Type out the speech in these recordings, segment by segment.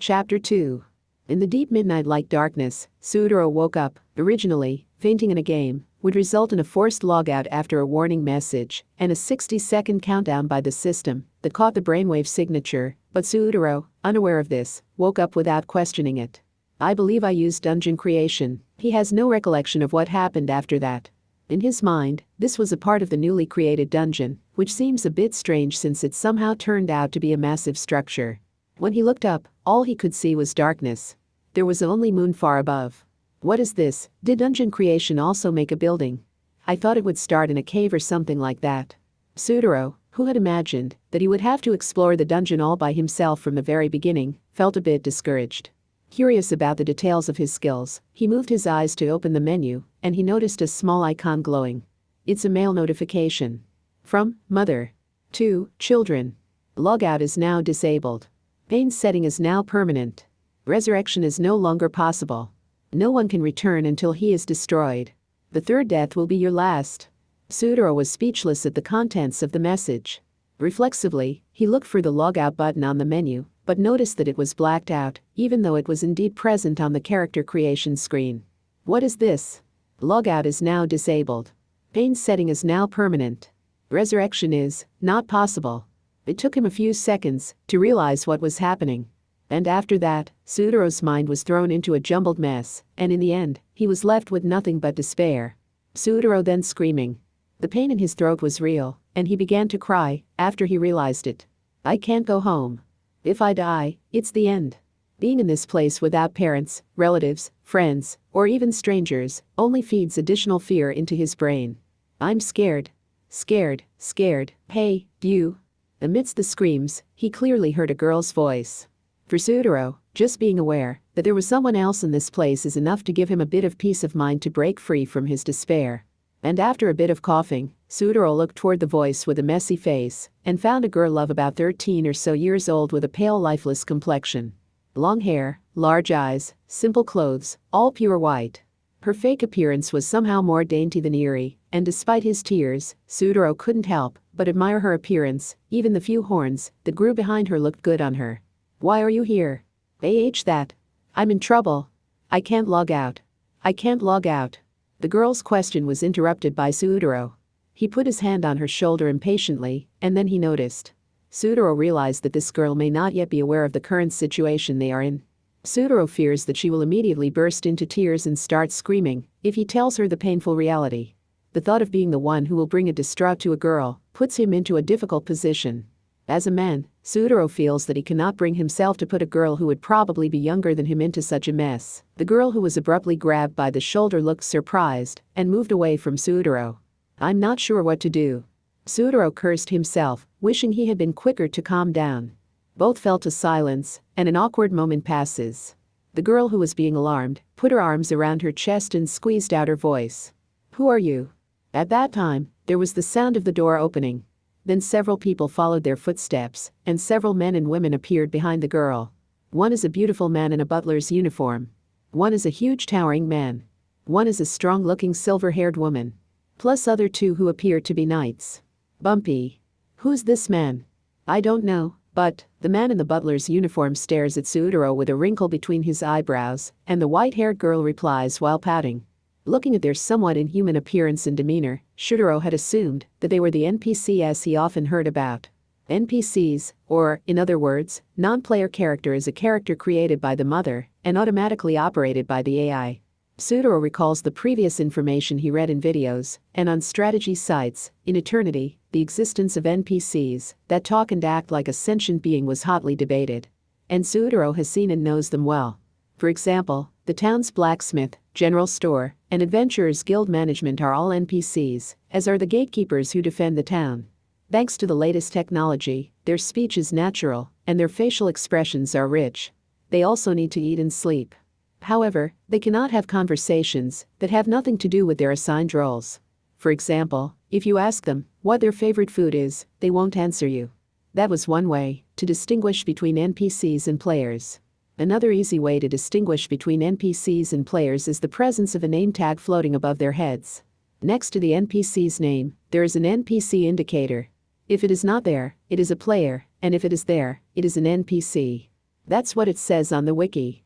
Chapter 2. In the deep midnight-like darkness, Sudaro woke up. Originally, fainting in a game would result in a forced logout after a warning message and a 60-second countdown by the system that caught the brainwave signature, but Sudaro, unaware of this, woke up without questioning it. I believe I used dungeon creation. He has no recollection of what happened after that. In his mind, this was a part of the newly created dungeon, which seems a bit strange since it somehow turned out to be a massive structure. When he looked up, all he could see was darkness. There was only moon far above. What is this? Did dungeon creation also make a building? I thought it would start in a cave or something like that. Sudaro, who had imagined that he would have to explore the dungeon all by himself from the very beginning, felt a bit discouraged. Curious about the details of his skills, he moved his eyes to open the menu, and he noticed a small icon glowing. It's a mail notification. From Mother. To Children. Logout is now disabled. Pain setting is now permanent. Resurrection is no longer possible. No one can return until he is destroyed. The third death will be your last. Sudaro was speechless at the contents of the message. Reflexively, he looked for the logout button on the menu, but noticed that it was blacked out, even though it was indeed present on the character creation screen. What is this? Logout is now disabled. Pain setting is now permanent. Resurrection is not possible. It took him a few seconds to realize what was happening. And after that, Sudaro's mind was thrown into a jumbled mess, and in the end, he was left with nothing but despair. Sudaro then screaming. The pain in his throat was real, and he began to cry after he realized it. I can't go home. If I die, it's the end. Being in this place without parents, relatives, friends, or even strangers only feeds additional fear into his brain. I'm scared. Scared, scared. Hey, you. Amidst the screams, he clearly heard a girl's voice. For Sudaro, just being aware that there was someone else in this place is enough to give him a bit of peace of mind to break free from his despair. And after a bit of coughing, Sudaro looked toward the voice with a messy face and found a girl of about 13 or so years old with a pale, lifeless complexion. Long hair, large eyes, simple clothes, all pure white. Her fake appearance was somehow more dainty than eerie, and despite his tears, Sudaro couldn't help but admire her appearance. Even the few horns that grew behind her looked good on her. Why are you here? That. I'm in trouble. I can't log out. I can't log out. The girl's question was interrupted by Sudaro. He put his hand on her shoulder impatiently, and then he noticed. Sudaro realized that this girl may not yet be aware of the current situation they are in. Sudaro fears that she will immediately burst into tears and start screaming if he tells her the painful reality. The thought of being the one who will bring a distraught to a girl puts him into a difficult position. As a man, Sudaro feels that he cannot bring himself to put a girl who would probably be younger than him into such a mess. The girl who was abruptly grabbed by the shoulder looked surprised and moved away from Sudaro. I'm not sure what to do. Sudaro cursed himself, wishing he had been quicker to calm down. Both fell to silence, and an awkward moment passes. The girl who was being alarmed put her arms around her chest and squeezed out her voice. Who are you? At that time, there was the sound of the door opening. Then several people followed their footsteps, and several men and women appeared behind the girl. One is a beautiful man in a butler's uniform. One is a huge towering man. One is a strong-looking silver-haired woman. Plus other two who appear to be knights. Bumpy. Who's this man? I don't know, but the man in the butler's uniform stares at Sudaro with a wrinkle between his eyebrows, and the white-haired girl replies while pouting. Looking at their somewhat inhuman appearance and demeanor, Sudaro had assumed that they were the NPCs he often heard about. NPCs, or, in other words, non-player character, is a character created by the mother and automatically operated by the AI. Sudaro recalls the previous information he read in videos and on strategy sites. In Eternity, the existence of NPCs that talk and act like a sentient being was hotly debated. And Sudaro has seen and knows them well. For example, the town's blacksmith, general store, and adventurers guild management are all NPCs, as are the gatekeepers who defend the town. Thanks to the latest technology, their speech is natural, and their facial expressions are rich. They also need to eat and sleep. However, they cannot have conversations that have nothing to do with their assigned roles. For example, if you ask them what their favorite food is, they won't answer you. That was one way to distinguish between NPCs and players. Another easy way to distinguish between NPCs and players is the presence of a name tag floating above their heads. Next to the NPC's name, there is an NPC indicator. If it is not there, it is a player, and if it is there, it is an NPC. That's what it says on the wiki.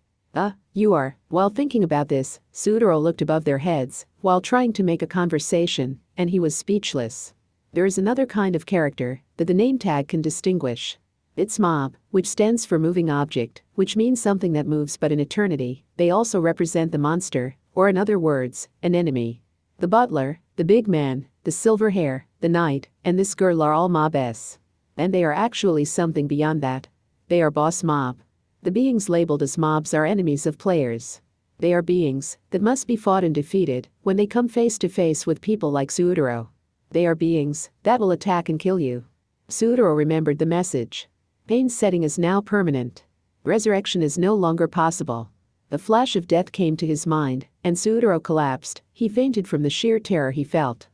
You are. While thinking about this, Sudoro looked above their heads while trying to make a conversation, and he was speechless. There is another kind of character that the name tag can distinguish. It's mob, which stands for moving object, which means something that moves, but in eternity, they also represent the monster, or in other words, an enemy. The butler, the big man, the silver hair, the knight, and this girl are all mobs. And they are actually something beyond that. They are boss mob. The beings labeled as mobs are enemies of players. They are beings that must be fought and defeated when they come face to face with people like Sudoro. They are beings that will attack and kill you. Sudoro remembered the message. Pain's setting is now permanent. Resurrection is no longer possible. A flash of death came to his mind, and Sudoro collapsed. He fainted from the sheer terror he felt.